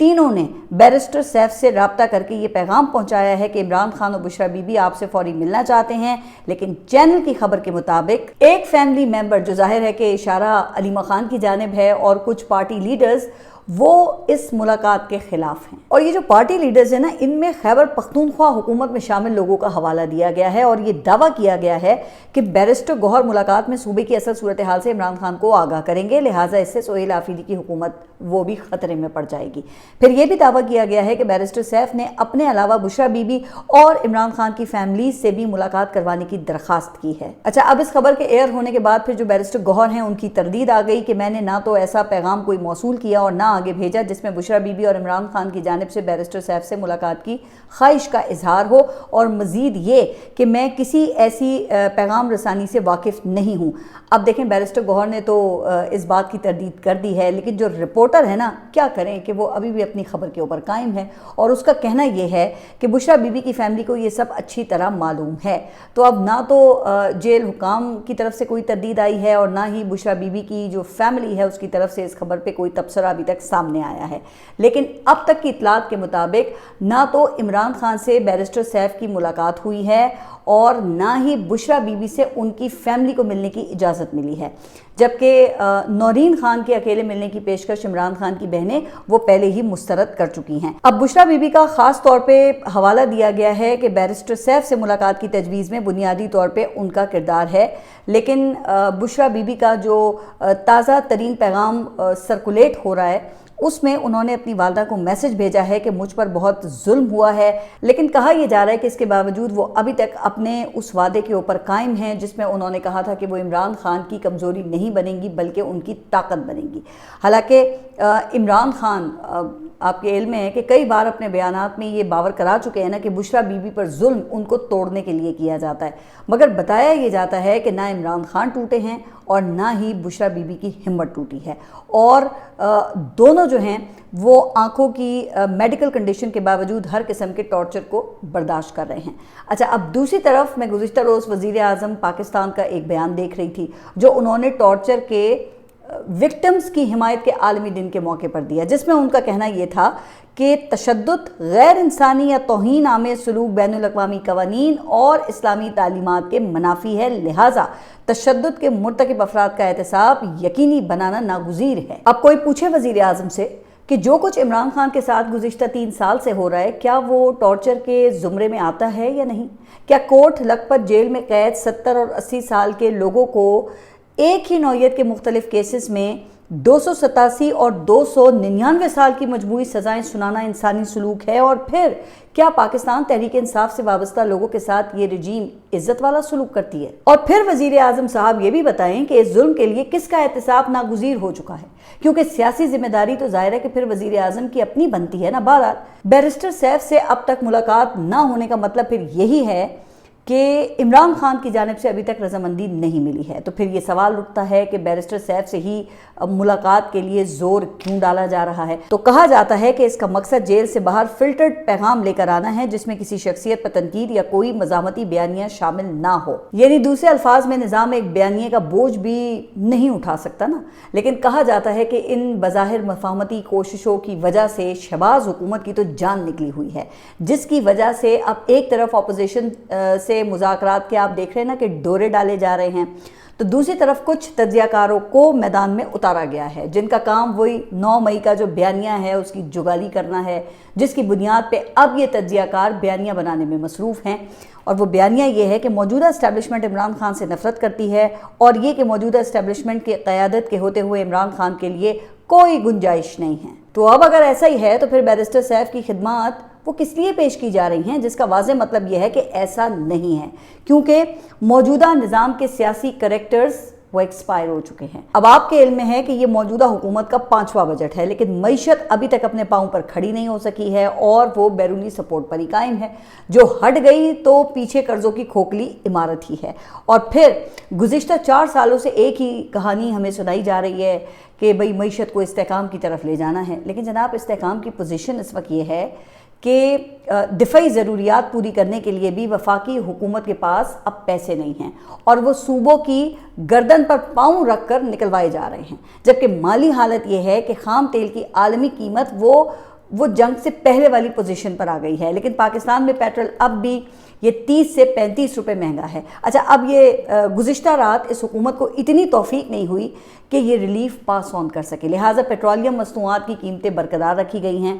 تینوں نے barrister safe سے رابطہ کر کے یہ پیغام پہنچایا ہے کہ عمران خان اور بشریٰ بی بی آپ سے فوری ملنا چاہتے ہیں، لیکن چینل کی خبر کے مطابق ایک فیملی ممبر، جو ظاہر ہے کہ اشارہ علیمہ خان کی جانب ہے، اور کچھ پارٹی لیڈرز وہ اس ملاقات کے خلاف ہیں۔ اور یہ جو پارٹی لیڈرز ہیں نا، ان میں خیبر پختونخوا حکومت میں شامل لوگوں کا حوالہ دیا گیا ہے، اور یہ دعویٰ کیا گیا ہے کہ بیرسٹر گوہر ملاقات میں صوبے کی اصل صورتحال سے عمران خان کو آگاہ کریں گے، لہٰذا اس سے سہیل آفریدی کی حکومت وہ بھی خطرے میں پڑ جائے گی۔ پھر یہ بھی دعویٰ کیا گیا ہے کہ بیرسٹر سیف نے اپنے علاوہ بشریٰ بی بی اور عمران خان کی فیملی سے بھی ملاقات کروانے کی درخواست کی ہے۔ اچھا، اب اس خبر کے ایئر ہونے کے بعد پھر جو بیرسٹر گوہر ہیں ان کی تردید آ گئی کہ میں نے نہ تو ایسا پیغام کوئی موصول کیا اور نہ آگے بھیجا جس میں بشریٰ بی بی اور عمران خان کی جانب سے بیرسٹر سیف سے ملاقات کی خواہش کا اظہار ہو، اور مزید یہ کہ میں کسی ایسی پیغام رسانی سے واقف نہیں ہوں۔ اب دیکھیں، بیرسٹر گوہر نے تو اس بات کی تردید کر دی ہے، لیکن جو رپورٹر ہے نا، کیا کریں کہ وہ ابھی بھی اپنی خبر کے اوپر قائم ہے، اور اس کا کہنا یہ ہے کہ بشریٰ بی بی کی فیملی کو یہ سب اچھی طرح معلوم ہے۔ تو اب نہ تو جیل حکام کی طرف سے کوئی تردید آئی ہے، اور نہ ہی بشریٰ بی بی کی جو فیملی ہے اس کی طرف سے اس خبر پہ کوئی تبصرہ ابھی تک سامنے آیا ہے۔ لیکن اب تک کی اطلاعات کے مطابق نہ تو عمران خان سے بیرسٹر سیف کی ملاقات ہوئی ہے، اور نہ ہی بشریٰ بی بی سے ان کی فیملی کو ملنے کی اجازت ملی ہے، جبکہ نورین خان کے اکیلے ملنے کی پیشکش عمران خان کی بہنیں وہ پہلے ہی مسترد کر چکی ہیں۔ اب بشریٰ بی بی کا خاص طور پہ حوالہ دیا گیا ہے کہ بیرسٹر سیف سے ملاقات کی تجویز میں بنیادی طور پہ ان کا کردار ہے، لیکن بشریٰ بی بی کا جو تازہ ترین پیغام سرکولیٹ ہو رہا ہے اس میں انہوں نے اپنی والدہ کو میسج بھیجا ہے کہ مجھ پر بہت ظلم ہوا ہے، لیکن کہا یہ جا رہا ہے کہ اس کے باوجود وہ ابھی تک اپنے اس وعدے کے اوپر قائم ہیں جس میں انہوں نے کہا تھا کہ وہ عمران خان کی کمزوری نہیں بنیں گی بلکہ ان کی طاقت بنیں گی۔ حالانکہ عمران خان آپ کے علم میں ہے کہ کئی بار اپنے بیانات میں یہ باور کرا چکے ہیں نا کہ بشریٰ بی بی پر ظلم ان کو توڑنے کے لیے کیا جاتا ہے، مگر بتایا یہ جاتا ہے کہ نہ عمران خان ٹوٹے ہیں اور نہ ہی بشریٰ بی بی کی ہمت ٹوٹی ہے، اور دونوں جو ہیں وہ آنکھوں کی میڈیکل کنڈیشن کے باوجود ہر قسم کے ٹارچر کو برداشت کر رہے ہیں۔ اچھا، اب دوسری طرف میں گزشتہ روز وزیر اعظم پاکستان کا ایک بیان دیکھ رہی تھی جو انہوں نے ٹارچر کے وکٹمز کی حمایت کے عالمی دن کے موقع پر دیا، جس میں ان کا کہنا یہ تھا کہ تشدد، غیر انسانی یا توہین آمیز سلوک بین الاقوامی قوانین اور اسلامی تعلیمات کے منافی ہے، لہٰذا تشدد کے مرتکب افراد کا احتساب یقینی بنانا ناگزیر ہے۔ اب کوئی پوچھے وزیر اعظم سے کہ جو کچھ عمران خان کے ساتھ گزشتہ 3 سال سے ہو رہا ہے کیا وہ ٹارچر کے زمرے میں آتا ہے یا نہیں؟ کیا کوٹ لکھپت جیل میں قید 70 اور 80 سال کے لوگوں کو ایک ہی نوعیت کے مختلف کیسز میں 287 اور 299 سال کی مجموعی سزائیں سنانا انسانی سلوک ہے؟ اور پھر کیا پاکستان تحریک انصاف سے وابستہ لوگوں کے ساتھ یہ رجیم عزت والا سلوک کرتی ہے؟ اور پھر وزیر اعظم صاحب یہ بھی بتائیں کہ اس ظلم کے لیے کس کا احتساب ناگزیر ہو چکا ہے، کیونکہ سیاسی ذمہ داری تو ظاہر ہے کہ پھر وزیر اعظم کی اپنی بنتی ہے نا۔ بہرحال بیرسٹر سیف سے اب تک ملاقات نہ ہونے کا مطلب پھر یہی ہے کہ عمران خان کی جانب سے ابھی تک رضامندی نہیں ملی ہے، تو پھر یہ سوال اٹھتا ہے کہ بیرسٹر سیف سے ہی ملاقات کے لیے زور کیوں ڈالا جا رہا ہے؟ تو کہا جاتا ہے کہ اس کا مقصد جیل سے باہر فلٹرڈ پیغام لے کر آنا ہے جس میں کسی شخصیت پر تنقید یا کوئی مزاحمتی بیانیہ شامل نہ ہو، یعنی دوسرے الفاظ میں نظام ایک بیانیے کا بوجھ بھی نہیں اٹھا سکتا نا۔ لیکن کہا جاتا ہے کہ ان بظاہر مفاہمتی کوششوں کی وجہ سے شہباز حکومت کی تو جان نکلی ہوئی ہے، جس کی وجہ سے اب ایک طرف اپوزیشن سے مذاکرات کے آپ دیکھ رہے ہیں نا کہ ڈورے ڈالے جا رہے ہیں، تو دوسری طرف کچھ تجزیہ کاروں کو میدان میں اتارا گیا ہے جن کا کام وہی 9 مئی کا جو بیانیہ ہے اس کی جگالی کرنا ہے، جس کی بنیاد پہ اب یہ تجزیہ کار بیانیہ بنانے میں مصروف ہیں، اور وہ بیانیہ یہ ہے کہ موجودہ اسٹیبلشمنٹ عمران خان سے نفرت کرتی ہے، اور یہ کہ موجودہ اسٹیبلشمنٹ کی قیادت کے ہوتے ہوئے عمران خان کے لیے کوئی گنجائش نہیں ہے۔ تو اب اگر ایسا ہی ہے تو پھر بیرسٹر سیف کی خدمات وہ کس لیے پیش کی جا رہی ہیں، جس کا واضح مطلب یہ ہے کہ ایسا نہیں ہے، کیونکہ موجودہ نظام کے سیاسی کریکٹرز وہ ایکسپائر ہو چکے ہیں۔ اب آپ کے علم میں ہے کہ یہ موجودہ حکومت کا 5واں بجٹ ہے، لیکن معیشت ابھی تک اپنے پاؤں پر کھڑی نہیں ہو سکی ہے اور وہ بیرونی سپورٹ پر ہی قائم ہے، جو ہٹ گئی تو پیچھے قرضوں کی کھوکھلی عمارت ہی ہے۔ اور پھر گزشتہ 4 سالوں سے ایک ہی کہانی ہمیں سنائی جا رہی ہے کہ بھئی معیشت کو استحکام کی طرف لے جانا ہے، لیکن جناب استحکام کی پوزیشن اس وقت یہ ہے کہ دفاعی ضروریات پوری کرنے کے لیے بھی وفاقی حکومت کے پاس اب پیسے نہیں ہیں، اور وہ صوبوں کی گردن پر پاؤں رکھ کر نکلوائے جا رہے ہیں، جبکہ مالی حالت یہ ہے کہ خام تیل کی عالمی قیمت وہ وہ جنگ سے پہلے والی پوزیشن پر آ گئی ہے، لیکن پاکستان میں پیٹرول اب بھی یہ 30 سے 35 روپے مہنگا ہے۔ اچھا، اب یہ گزشتہ رات اس حکومت کو اتنی توفیق نہیں ہوئی کہ یہ ریلیف پاس آن کر سکے، لہٰذا پیٹرولیم مصنوعات کی قیمتیں برقرار رکھی گئی ہیں،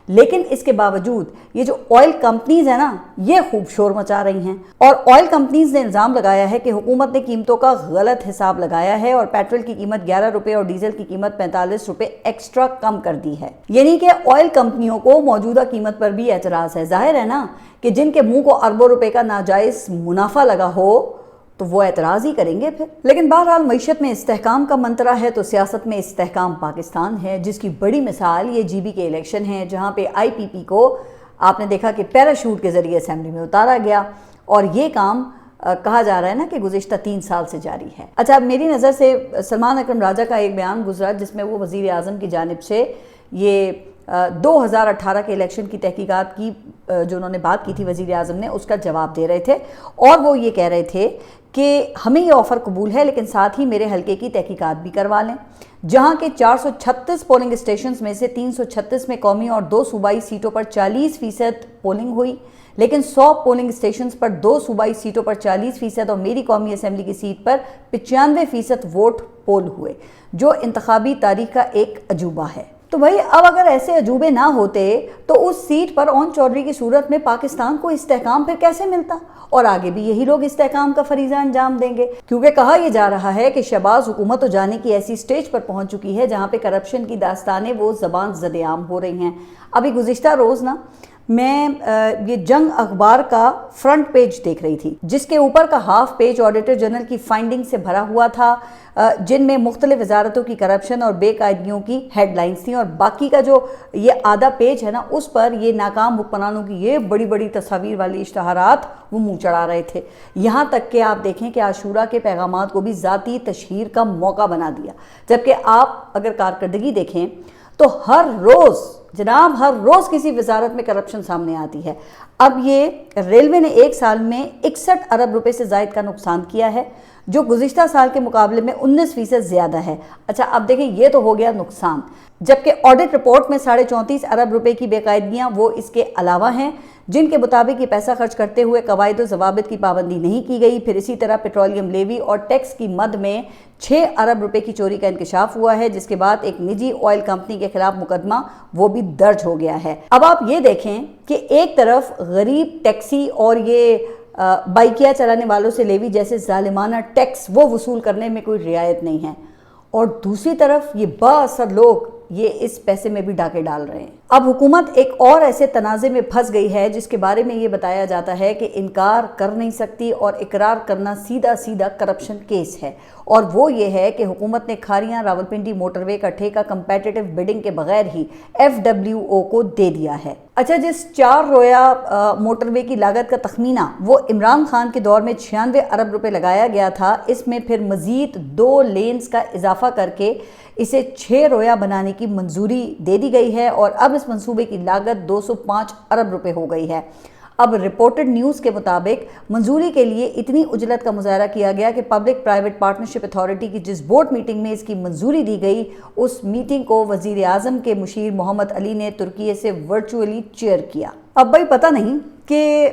لیکن اس کے باوجود یہ جو آئل کمپنیز ہیں نا، یہ خوب شور مچا رہی ہیں، اور آئل کمپنیز نے الزام لگایا ہے کہ حکومت نے قیمتوں کا غلط حساب لگایا ہے اور پیٹرول کی قیمت 11 روپے اور ڈیزل کی قیمت 45 روپے ایکسٹرا کم کر دی ہے۔ یعنی کہ آئل کمپنیوں کو موجودہ قیمت پر بھی اعتراض ہے۔ ظاہر ہے نا کہ جن کے منہ کو اربوں روپے کا ناجائز منافع لگا ہو تو وہ اعتراض ہی کریں گے پھر۔ لیکن بہرحال معیشت میں استحکام کا منترا ہے تو سیاست میں استحکام پاکستان ہے، جس کی بڑی مثال یہ جی بی کے الیکشن ہیں، جہاں پہ آئی پی پی کو آپ نے دیکھا کہ پیراشوٹ کے ذریعے اسمبلی میں اتارا گیا، اور یہ کام کہا جا رہا ہے نا کہ گزشتہ 3 سال سے جاری ہے۔ اچھا، اب میری نظر سے سلمان اکرم راجہ کا ایک بیان گزرا جس میں وہ وزیر اعظم کی جانب سے یہ 2018 کے الیکشن کی تحقیقات کی جو انہوں نے بات کی تھی وزیر اعظم نے، اس کا جواب دے رہے تھے، اور وہ یہ کہہ رہے تھے کہ ہمیں یہ آفر قبول ہے لیکن ساتھ ہی میرے حلقے کی تحقیقات بھی کروا لیں، جہاں کے 436 پولنگ اسٹیشنز میں سے 336 میں قومی اور 2 صوبائی سیٹوں پر 40% پولنگ ہوئی، لیکن 100 پولنگ اسٹیشنز پر 2 صوبائی سیٹوں پر 40% اور میری قومی اسمبلی کی سیٹ پر 95% ووٹ پول ہوئے، جو انتخابی تاریخ کا ایک عجوبہ ہے۔ تو بھائی اب اگر ایسے عجوبے نہ ہوتے تو اس سیٹ پر اون چودھری کی صورت میں پاکستان کو استحکام پھر کیسے ملتا، اور آگے بھی یہی لوگ استحکام کا فریضہ انجام دیں گے، کیونکہ کہا یہ جا رہا ہے کہ شہباز حکومت تو جانے کی ایسی سٹیج پر پہنچ چکی ہے جہاں پہ کرپشن کی داستانیں وہ زبان زد عام ہو رہی ہیں۔ ابھی گزشتہ روز نا میں یہ جنگ اخبار کا فرنٹ پیج دیکھ رہی تھی، جس کے اوپر کا ہاف پیج آڈیٹر جنرل کی فائنڈنگ سے بھرا ہوا تھا، جن میں مختلف وزارتوں کی کرپشن اور بے قاعدگیوں کی ہیڈ لائنز تھیں، اور باقی کا جو یہ آدھا پیج ہے نا، اس پر یہ ناکام حکمرانوں کی یہ بڑی بڑی تصاویر والی اشتہارات وہ منہ چڑھا رہے تھے، یہاں تک کہ آپ دیکھیں کہ عاشورہ کے پیغامات کو بھی ذاتی تشہیر کا موقع بنا دیا، جبکہ آپ اگر کارکردگی دیکھیں تو ہر روز کسی وزارت میں کرپشن سامنے آتی ہے۔ اب یہ ریلوے نے 1 سال میں 61 ارب روپے سے زائد کا نقصان کیا ہے، جو گزشتہ سال کے مقابلے میں 19% زیادہ ہے۔ اچھا، اب دیکھیں یہ تو ہو گیا نقصان، جبکہ آڈٹ رپورٹ میں 34.5 ارب روپے کی بے قاعدگیاں وہ اس کے علاوہ ہیں، جن کے مطابق یہ پیسہ خرچ کرتے ہوئے قواعد و ضوابط کی پابندی نہیں کی گئی۔ پھر اسی طرح پیٹرولیم لیوی اور ٹیکس کی مد میں 6 ارب روپے کی چوری کا انکشاف ہوا ہے، جس کے بعد ایک نجی آئل کمپنی کے خلاف مقدمہ وہ بھی درج ہو گیا ہے۔ اب آپ یہ دیکھیں کہ ایک طرف غریب ٹیکسی اور یہ بائکیا چلانے والوں سے لیوی جیسے ظالمانہ ٹیکس وہ وصول کرنے میں کوئی رعایت نہیں ہے، اور دوسری طرف یہ با اثر لوگ یہ اس پیسے میں بھی ڈاکے ڈال رہے ہیں۔ اب حکومت ایک اور ایسے تنازع میں پھنس گئی ہے جس کے بارے میں یہ بتایا جاتا ہے کہ انکار کر نہیں سکتی اور اقرار کرنا سیدھا کرپشن کیس ہے، اور وہ یہ ہے کہ حکومت نے کھاریاں راولپنڈی موٹر وے کا ٹھیکہ کمپیٹیٹو بیڈنگ کے بغیر ہی FWO کو دے دیا ہے۔ اچھا، جس 4 رویا موٹر وے کی لاگت کا تخمینہ وہ عمران خان کے دور میں 96 ارب روپے لگایا گیا تھا، اس میں پھر مزید 2 لینز کا اضافہ کر کے اسے 6 رویا بنانے کی منظوری دے دی گئی ہے، اور اب اس منصوبے کی لاگت 205 ارب روپے ہو گئی ہے۔ اب رپورٹڈ نیوز کے مطابق منظوری کے لیے اتنی عجلت کا مظاہرہ کیا گیا کہ پبلک پرائیویٹ پارٹنرشپ اتھارٹی کی جس بورڈ میٹنگ میں اس کی منظوری دی گئی، اس میٹنگ کو وزیر اعظم کے مشیر محمد علی نے ترکی سے ورچوئلی چیئر کیا۔ اب بھائی پتہ نہیں کہ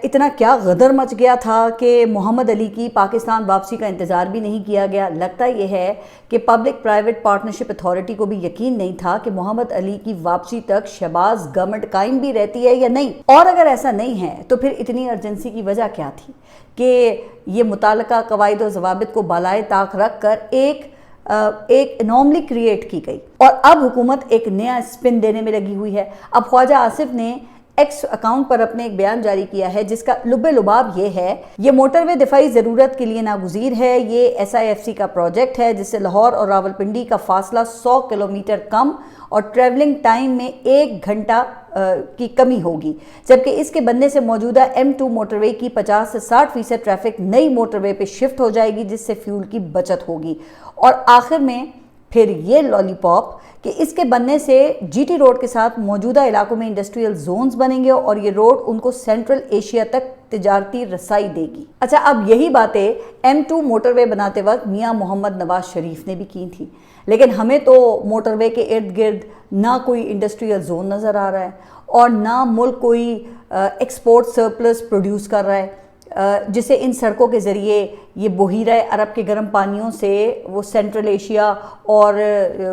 اتنا کیا غدر مچ گیا تھا کہ محمد علی کی پاکستان واپسی کا انتظار بھی نہیں کیا گیا۔ لگتا یہ ہے کہ پبلک پرائیویٹ پارٹنرشپ اتھارٹی کو بھی یقین نہیں تھا کہ محمد علی کی واپسی تک شہباز گورنمنٹ قائم بھی رہتی ہے یا نہیں، اور اگر ایسا نہیں ہے تو پھر اتنی ارجنسی کی وجہ کیا تھی کہ یہ متعلقہ قواعد و ضوابط کو بالائے طاق رکھ کر ایک انوملی کریٹ کی گئی، اور اب حکومت ایک نیا سپن دینے میں لگی ہوئی ہے۔ اب خواجہ آصف نے ایکس اکاؤنٹ پر اپنے ایک بیان جاری کیا ہے جس کا لب لباب یہ ہے، یہ موٹر وے دفاعی ضرورت کے لیے ناگزیر ہے، یہ SIFC کا پروجیکٹ ہے جس سے لاہور اور راولپنڈی کا فاصلہ 100 کلومیٹر کم اور ٹریولنگ ٹائم میں 1 گھنٹہ کی کمی ہوگی، جبکہ اس کے بننے سے موجودہ M2 موٹر وے کی 50 سے 60% ٹریفک نئی موٹر وے پہ شفٹ ہو جائے گی، جس سے فیول کی بچت ہوگی، اور آخر میں پھر یہ لالی پاپ کہ اس کے بننے سے جی ٹی روڈ کے ساتھ موجودہ علاقوں میں انڈسٹریل زونز بنیں گے اور یہ روڈ ان کو سینٹرل ایشیا تک تجارتی رسائی دے گی۔ اچھا، اب یہی باتیں M2 موٹر وے بناتے وقت میاں محمد نواز شریف نے بھی کی تھی، لیکن ہمیں تو موٹر وے کے ارد گرد نہ کوئی انڈسٹریل زون نظر آ رہا ہے اور نہ ملک کوئی ایکسپورٹ سرپلس پروڈیوس کر رہا ہے جسے ان سڑکوں کے ذریعے یہ بحیرہ عرب کے گرم پانیوں سے وہ سینٹرل ایشیا اور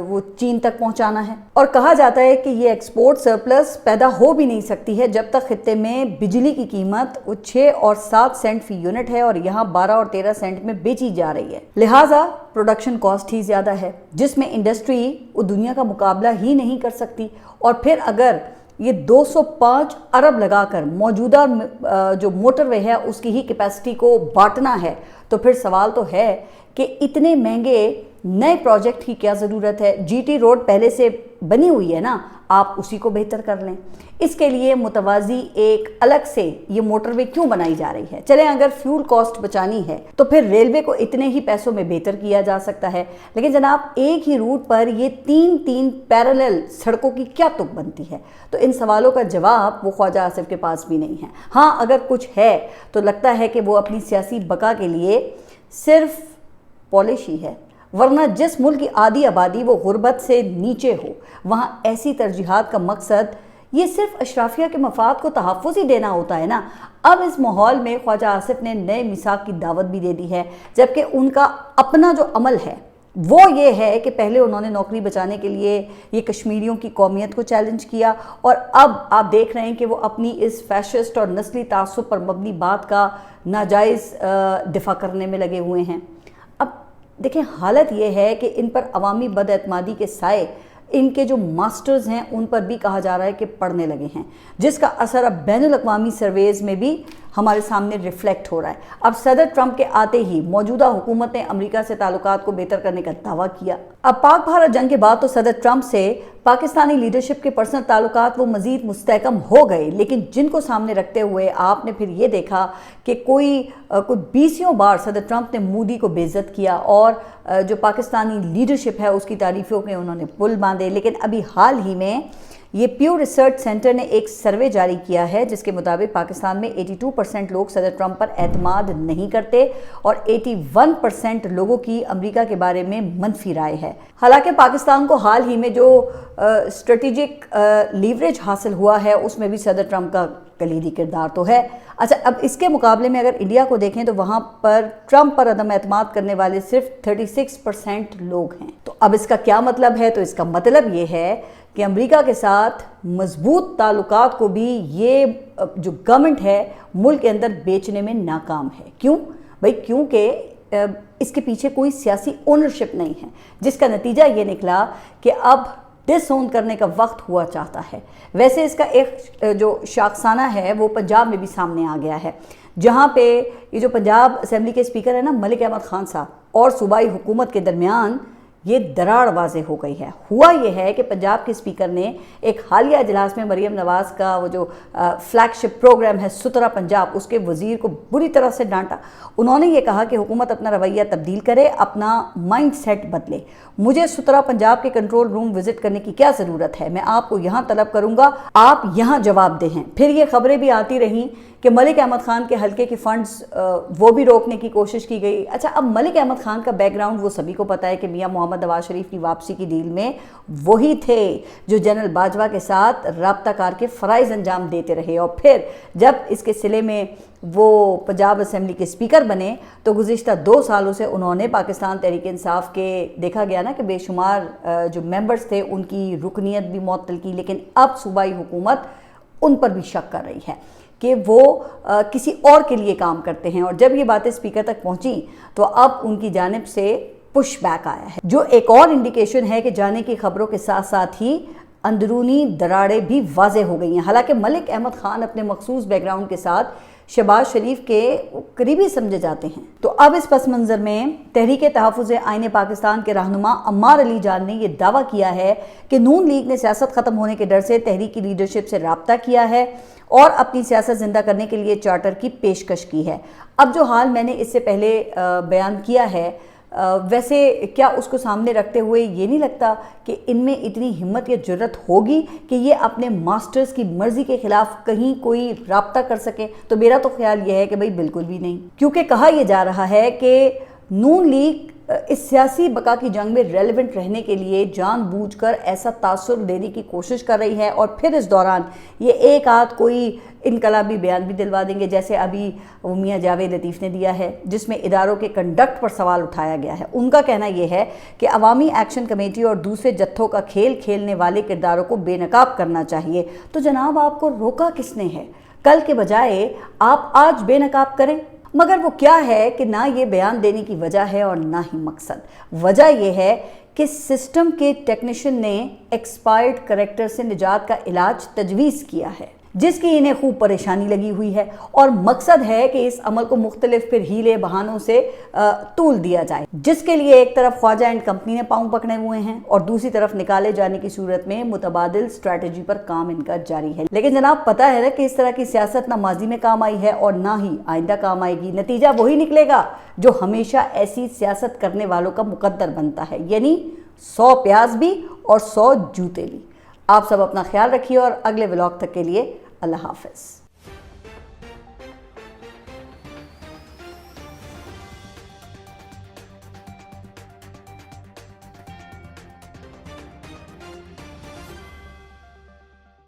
وہ چین تک پہنچانا ہے۔ اور کہا جاتا ہے کہ یہ ایکسپورٹ سرپلس پیدا ہو بھی نہیں سکتی ہے جب تک خطے میں بجلی کی قیمت وہ 6 اور 7 سینٹ فی یونٹ ہے اور یہاں 12 اور 13 سینٹ میں بیچی جا رہی ہے، لہٰذا پروڈکشن کاسٹ ہی زیادہ ہے جس میں انڈسٹری وہ دنیا کا مقابلہ ہی نہیں کر سکتی۔ اور پھر اگر یہ 205 ارب لگا کر موجودہ جو موٹر وے ہے اس کی ہی کیپیسٹی کو بانٹنا ہے تو پھر سوال تو ہے کہ اتنے مہنگے نئے پروجیکٹ کی کیا ضرورت ہے؟ جی ٹی روڈ پہلے سے بنی ہوئی ہے نا، آپ اسی کو بہتر کر لیں۔ اس کے لیے متوازی ایک الگ سے یہ موٹر وے کیوں بنائی جا رہی ہے؟ چلیں اگر فیول کاسٹ بچانی ہے تو پھر ریلوے کو اتنے ہی پیسوں میں بہتر کیا جا سکتا ہے، لیکن جناب ایک ہی روٹ پر یہ تین پیرالل سڑکوں کی کیا تک بنتی ہے؟ تو ان سوالوں کا جواب وہ خواجہ آصف کے پاس بھی نہیں ہے۔ ہاں اگر کچھ ہے تو لگتا ہے کہ وہ اپنی سیاسی بقا کے لیے صرف پالش ہی ہے، ورنہ جس ملک کی آدھی آبادی وہ غربت سے نیچے ہو وہاں ایسی ترجیحات کا مقصد یہ صرف اشرافیہ کے مفاد کو تحفظ ہی دینا ہوتا ہے نا۔ اب اس ماحول میں خواجہ آصف نے نئے میثاق کی دعوت بھی دے دی ہے، جبکہ ان کا اپنا جو عمل ہے وہ یہ ہے کہ پہلے انہوں نے نوکری بچانے کے لیے یہ کشمیریوں کی قومیت کو چیلنج کیا اور اب آپ دیکھ رہے ہیں کہ وہ اپنی اس فیشسٹ اور نسلی تعصب پر مبنی بات کا ناجائز دفاع کرنے میں لگے ہوئے ہیں۔ اب دیکھیں حالت یہ ہے کہ ان پر عوامی بد اعتمادی کے سائے ان کے جو ماسٹرز ہیں ان پر بھی کہا جا رہا ہے کہ پڑھنے لگے ہیں، جس کا اثر اب بین الاقوامی سرویز میں بھی ہمارے سامنے ریفلیکٹ ہو رہا ہے۔ اب صدر ٹرمپ کے آتے ہی موجودہ حکومت نے امریکہ سے تعلقات کو بہتر کرنے کا دعویٰ کیا۔ اب پاک بھارت جنگ کے بعد تو صدر ٹرمپ سے پاکستانی لیڈرشپ کے پرسنل تعلقات وہ مزید مستحکم ہو گئے، لیکن جن کو سامنے رکھتے ہوئے آپ نے پھر یہ دیکھا کہ کوئی 20 بار صدر ٹرمپ نے مودی کو بے عزت کیا اور جو پاکستانی لیڈرشپ ہے اس کی تعریفوں کے انہوں نے پل باندھے۔ لیکن ابھی حال ہی میں یہ پیو ریسرچ سینٹر نے ایک سروے جاری کیا ہے جس کے مطابق پاکستان میں 82% لوگ صدر ٹرمپ پر اعتماد نہیں کرتے اور 81% لوگوں کی امریکہ کے بارے میں منفی رائے ہے۔ حالانکہ پاکستان کو حال ہی میں جو اسٹریٹجک لیوریج حاصل ہوا ہے اس میں بھی صدر ٹرمپ کا کلیدی کردار تو ہے۔ اچھا، اب اس کے مقابلے میں اگر انڈیا کو دیکھیں تو وہاں پر ٹرمپ پر عدم اعتماد کرنے والے صرف 36% لوگ ہیں۔ تو اب اس کا کیا مطلب ہے؟ تو اس کا مطلب یہ ہے کہ امریکہ کے ساتھ مضبوط تعلقات کو بھی یہ جو گورنمنٹ ہے ملک کے اندر بیچنے میں ناکام ہے۔ کیوں؟ بھائی کیونکہ اس کے پیچھے کوئی سیاسی اونرشپ نہیں ہے، جس کا نتیجہ یہ نکلا کہ اب ڈس اون کرنے کا وقت ہوا چاہتا ہے۔ ویسے اس کا ایک جو شاخسانہ ہے وہ پنجاب میں بھی سامنے آ گیا ہے، جہاں پہ یہ جو پنجاب اسمبلی کے اسپیکر ہیں نا ملک احمد خان صاحب اور صوبائی حکومت کے درمیان یہ دراڑ واضح ہو گئی ہے۔ ہوا یہ ہے کہ پنجاب کے اسپیکر نے ایک حالیہ اجلاس میں مریم نواز کا وہ جو فلیگ شپ پروگرام ہے سترہ پنجاب، اس کے وزیر کو بری طرح سے ڈانٹا۔ انہوں نے یہ کہا کہ حکومت اپنا رویہ تبدیل کرے، اپنا مائنڈ سیٹ بدلے۔ مجھے سترہ پنجاب کے کنٹرول روم وزٹ کرنے کی کیا ضرورت ہے؟ میں آپ کو یہاں طلب کروں گا، آپ یہاں جواب دہ ہیں۔ پھر یہ خبریں بھی آتی رہیں کہ ملک احمد خان کے حلقے کی فنڈز وہ بھی روکنے کی کوشش کی گئی۔ اچھا، اب ملک احمد خان کا بیک گراؤنڈ وہ سبھی کو پتہ ہے کہ میاں محمد نواز شریف کی واپسی کی ڈیل میں وہی تھے جو جنرل باجوہ کے ساتھ رابطہ کار کے فرائض انجام دیتے رہے، اور پھر جب اس کے صلے میں وہ پنجاب اسمبلی کے اسپیکر بنے تو گزشتہ 2 سالوں سے انہوں نے پاکستان تحریک انصاف کے دیکھا گیا نا کہ بے شمار جو ممبرز تھے ان کی رکنیت بھی معطل کی، لیکن اب صوبائی حکومت ان پر بھی شک کر رہی ہے کہ وہ کسی اور کے لیے کام کرتے ہیں، اور جب یہ باتیں اسپیکر تک پہنچی تو اب ان کی جانب سے پش بیک آیا ہے، جو ایک اور انڈیکیشن ہے کہ جانے کی خبروں کے ساتھ ساتھ ہی اندرونی دراڑیں بھی واضح ہو گئی ہیں۔ حالانکہ ملک احمد خان اپنے مخصوص بیک گراؤنڈ کے ساتھ شہباز شریف کے قریبی سمجھے جاتے ہیں۔ تو اب اس پس منظر میں تحریک تحفظ آئین پاکستان کے رہنما عمار علی جان نے یہ دعویٰ کیا ہے کہ نون لیگ نے سیاست ختم ہونے کے ڈر سے تحریک کی لیڈرشپ سے رابطہ کیا ہے اور اپنی سیاست زندہ کرنے کے لیے چارٹر کی پیشکش کی ہے۔ اب جو حال میں نے اس سے پہلے بیان کیا ہے ویسے کیا اس کو سامنے رکھتے ہوئے یہ نہیں لگتا کہ ان میں اتنی ہمت یا جرت ہوگی کہ یہ اپنے ماسٹرز کی مرضی کے خلاف کہیں کوئی رابطہ کر سکے؟ تو میرا تو خیال یہ ہے کہ بھئی بالکل بھی نہیں، کیونکہ کہا یہ جا رہا ہے کہ نون لیگ اس سیاسی بقا کی جنگ میں ریلیونٹ رہنے کے لیے جان بوجھ کر ایسا تاثر دینے کی کوشش کر رہی ہے، اور پھر اس دوران یہ ایک آدھ کوئی انقلابی بیان بھی دلوا دیں گے، جیسے ابھی میاں جاوید لطیف نے دیا ہے، جس میں اداروں کے کنڈکٹ پر سوال اٹھایا گیا ہے۔ ان کا کہنا یہ ہے کہ عوامی ایکشن کمیٹی اور دوسرے جتھوں کا کھیل کھیلنے والے کرداروں کو بے نقاب کرنا چاہیے۔ تو جناب آپ کو روکا کس نے ہے؟ کل کے بجائے آپ آج بے نقاب کریں۔ مگر وہ کیا ہے کہ نہ یہ بیان دینے کی وجہ ہے اور نہ ہی مقصد۔ وجہ یہ ہے کہ سسٹم کے ٹیکنیشین نے ایکسپائرڈ کریکٹر سے نجات کا علاج تجویز کیا ہے، جس کی انہیں خوب پریشانی لگی ہوئی ہے، اور مقصد ہے کہ اس عمل کو مختلف پھر ہیلے بہانوں سے طول دیا جائے، جس کے لیے ایک طرف خواجہ اینڈ کمپنی نے پاؤں پکڑے ہوئے ہیں اور دوسری طرف نکالے جانے کی صورت میں متبادل اسٹریٹجی پر کام ان کا جاری ہے۔ لیکن جناب پتہ ہے نا کہ اس طرح کی سیاست نہ ماضی میں کام آئی ہے اور نہ ہی آئندہ کام آئے گی۔ نتیجہ وہی نکلے گا جو ہمیشہ ایسی سیاست کرنے والوں کا مقدر بنتا ہے، یعنی 100 پیاز بھی اور 100 جوتے بھی۔ آپ سب اپنا خیال رکھیے اور اگلے ولاگ تک کے لیے اللہ حافظ۔